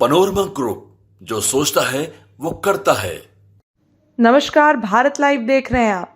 Panorama group, जो सोचता है वो करता है। नमस्कार, भारत लाइव देख रहे हैं आप।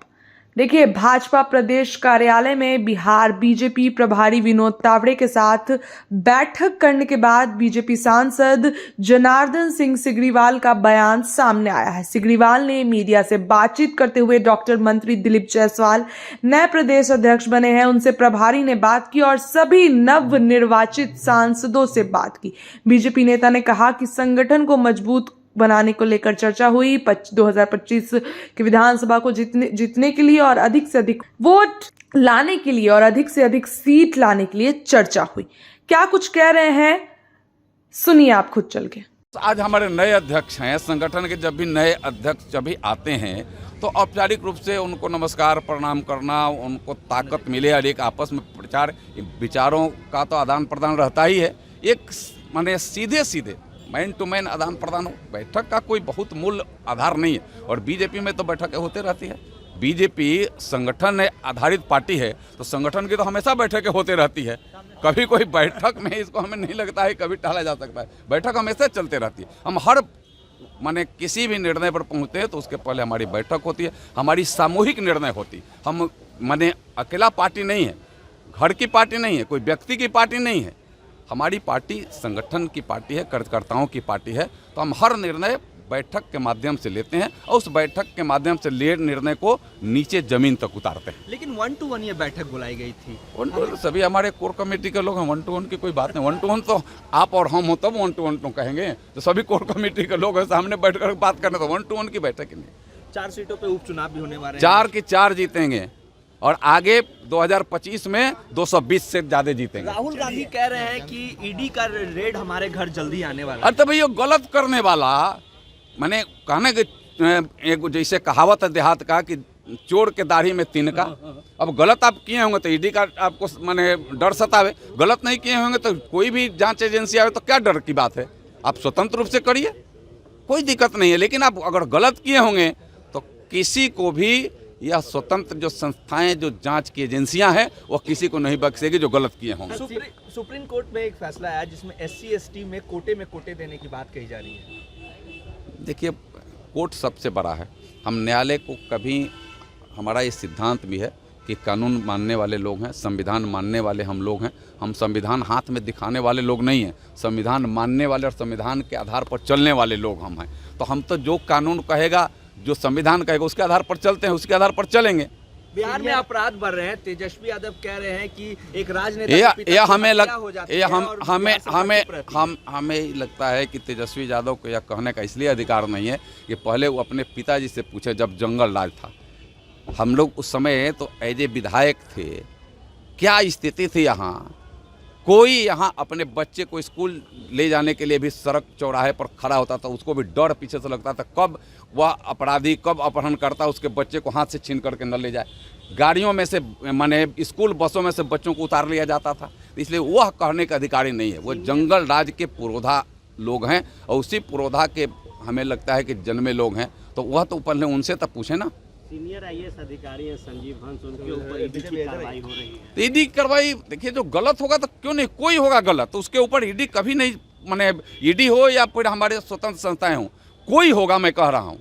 देखिए, भाजपा प्रदेश कार्यालय में बिहार बीजेपी प्रभारी विनोद तावड़े के साथ बैठक करने के बाद बीजेपी सांसद जनार्दन सिंह सिग्रीवाल का बयान सामने आया है। सिग्रीवाल ने मीडिया से बातचीत करते हुए डॉक्टर मंत्री दिलीप जायसवाल नए प्रदेश अध्यक्ष बने हैं, उनसे प्रभारी ने बात की और सभी नवनिर्वाचित सांसदों से बात की। बीजेपी नेता ने कहा कि संगठन को मजबूत बनाने को लेकर चर्चा हुई। 2025 की विधानसभा को जीतने के लिए और अधिक से अधिक वोट लाने के लिए और अधिक से अधिक सीट लाने के लिए चर्चा हुई। क्या कुछ कह रहे हैं, सुनिए आप खुद चल के। आज हमारे नए अध्यक्ष हैं संगठन के। जब भी नए अध्यक्ष जब भी आते हैं तो औपचारिक रूप से उनको नमस्कार प्रणाम करना, उनको ताकत मिले और एक आपस में विचारों का तो आदान प्रदान रहता ही है। एक माने सीधे सीधे मैन टू मैन आदान प्रदान हो। बैठक का कोई बहुत मूल आधार नहीं है और बीजेपी में तो बैठकें होते रहती है। बीजेपी संगठन आधारित पार्टी है तो संगठन की तो हमेशा बैठकें होते रहती है। कभी कोई बैठक में इसको हमें नहीं लगता है कभी टाला जा सकता है। बैठक हमेशा चलते रहती है। हम हर माने किसी भी निर्णय पर पहुंचते हैं तो उसके पहले हमारी बैठक होती है, हमारी सामूहिक निर्णय होती है। हम माने अकेला पार्टी नहीं है, घर की पार्टी नहीं है, कोई व्यक्ति की पार्टी नहीं है। हमारी पार्टी संगठन की पार्टी है, कार्यकर्ताओं की पार्टी है। तो हम हर निर्णय बैठक के माध्यम से लेते हैं और उस बैठक के माध्यम से लिए निर्णय को नीचे जमीन तक उतारते हैं। लेकिन 1-to-1 ये बैठक बुलाई गई थी। 1-to-1 सभी हमारे कोर कमेटी के लोग हैं। 1-to-1 की कोई बात नहीं। 1-to-1 तो आप और हम हो तब 1-to-1 तो कहेंगे। तो सभी कोर कमेटी के लोग हैं, सामने बैठकर बात करने। तो 1-to-1 की बैठक ही नहीं। 4 सीटों पे उपचुनाव भी होने वाले हैं। 4 की 4 जीतेंगे और आगे 2025 में 220 से ज्यादा जीतेंगे। राहुल गांधी कह रहे हैं कि ईडी का रेड हमारे घर जल्दी आने वाला है। अरे तो भैया गलत करने वाला मैंने कहने के एक जैसे कहावत है देहात का कि चोर के दाढ़ी में तिनका। अब गलत आप किए होंगे तो ईडी का आपको माने डर सतावे। गलत नहीं किए होंगे तो कोई भी जांच एजेंसी आवे तो क्या डर की बात है। आप स्वतंत्र रूप से करिए, कोई दिक्कत नहीं है। लेकिन आप अगर गलत किए होंगे तो किसी को भी यह स्वतंत्र जो संस्थाएं जो जांच की एजेंसियां हैं वो किसी को नहीं बख्शेगी जो गलत किए होंगे। सुप्रीम कोर्ट में एक फैसला आया जिसमें SC/ST में कोटे देने की बात कही जा रही है। देखिए, कोर्ट सबसे बड़ा है। हम न्यायालय को कभी, हमारा ये सिद्धांत भी है कि कानून मानने वाले लोग हैं, संविधान मानने वाले हम लोग हैं। हम संविधान हाथ में दिखाने वाले लोग नहीं हैं, संविधान मानने वाले और संविधान के आधार पर चलने वाले लोग हम हैं। तो हम तो जो कानून कहेगा, जो संविधान कहेगा उसके आधार पर चलते हैं, उसके आधार पर चलेंगे। बिहार में अपराध बढ़ रहे हैं। तेजस्वी यादव कह रहे हैं कि एक राजनेता हमें लगता है कि तेजस्वी यादव को यह कहने का इसलिए अधिकार नहीं है कि पहले वो अपने पिताजी से पूछे। जब जंगल राज था, हम लोग उस समय तो एज ए विधायक थे, क्या स्थिति थी यहाँ। कोई यहाँ अपने बच्चे को स्कूल ले जाने के लिए भी सड़क चौराहे पर खड़ा होता था, उसको भी डर पीछे से लगता था कब वह अपराधी, कब अपहरण करता उसके बच्चे को हाथ से छीन करके न ले जाए। गाड़ियों में से माने स्कूल बसों में से बच्चों को उतार लिया जाता था। इसलिए वह कहने का अधिकारी नहीं है। वो जंगल राज के पुरोधा लोग हैं और उसी पुरोधा के हमें लगता है कि जन्मे लोग हैं। तो वह तो पहले उनसे तब पूछे ना। सीनियर IAS अधिकारी है संजीव हंस, उनके ऊपर ईडी की कार्रवाई हो रही है। तो ईडी कार्रवाई, देखिए जो गलत होगा तो क्यों नहीं, कोई होगा गलत तो उसके ऊपर ईडी कभी नहीं, माने ईडी हो या फिर हमारे स्वतंत्र संस्थाएं हों, कोई होगा। मैं कह रहा हूं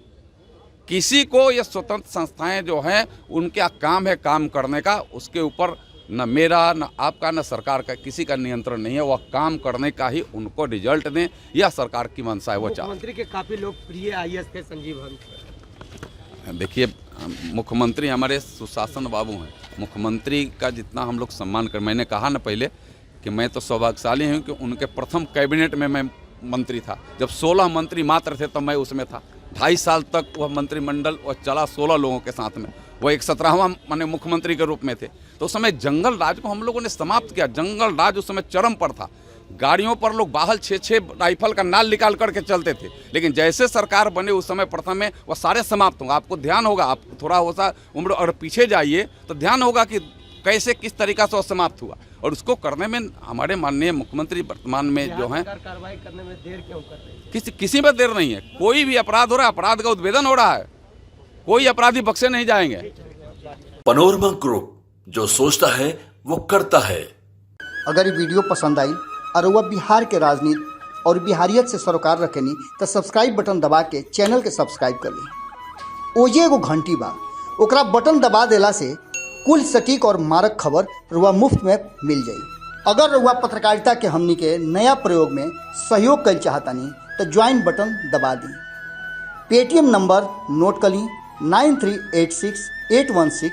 किसी को, ये स्वतंत्र संस्थाएं जो हैं उनका काम है काम करने का। उसके ऊपर न मेरा, न आपका, न सरकार का किसी का नियंत्रण नहीं है। वह काम करने का ही उनको रिजल्ट दें, यह सरकार की मंशा है। वो चाहते हैं। मुख्यमंत्री के काफी लोकप्रिय IAS थे संजीव हंस। देखिए, मुख्यमंत्री हमारे सुशासन बाबू हैं। मुख्यमंत्री का जितना हम लोग सम्मान कर, मैंने कहा ना पहले कि मैं तो सौभाग्यशाली हूँ कि उनके प्रथम कैबिनेट में मैं मंत्री था। जब 16 मंत्री मात्र थे तब मैं उसमें था। 2.5 साल तक वह मंत्रिमंडल वह चला 16 लोगों के साथ में। वो एक 17वां माने मुख्यमंत्री के रूप में थे। तो उस समय जंगल राज को हम लोगों ने समाप्त किया। जंगल राज उस समय चरम पर था। गाड़ियों पर लोग बाहर 6-6 राइफल का नाल निकाल करके चलते थे। लेकिन जैसे सरकार बने उस समय प्रथम में वह सारे समाप्त होंगे। आपको ध्यान होगा, आप थोड़ा होता उम्र और पीछे जाइए तो ध्यान होगा कि कैसे किस तरीका से वह समाप्त हुआ। और उसको करने में हमारे माननीय मुख्यमंत्री वर्तमान में जो हैं, कार्रवाई करने में देर क्यों कर रही है? किसी में देर नहीं है। कोई भी अपराध हो रहा है, अपराध का उद्भेदन हो रहा है, कोई अपराधी बख्शे नहीं जाएंगे। पनोरमा ग्रुप, जो सोचता है वो करता है। अगर ये वीडियो पसंद आई और वह बिहार के राजनीति और बिहारियत से सरोकार रखेनी तो सब्सक्राइब बटन दबा के चैनल के सब्सक्राइब कर ली। ओजे एगो घंटी बा, ओकरा बटन दबा देला से कुल सटीक और मारक खबर रुआ मुफ्त में मिल जाई। अगर रुआ पत्रकारिता के हमनी के नया प्रयोग में सहयोग कर चाहतानी तो ज्वाइन बटन दबा दी। पेटीएम नंबर नोट कर ली 9386816816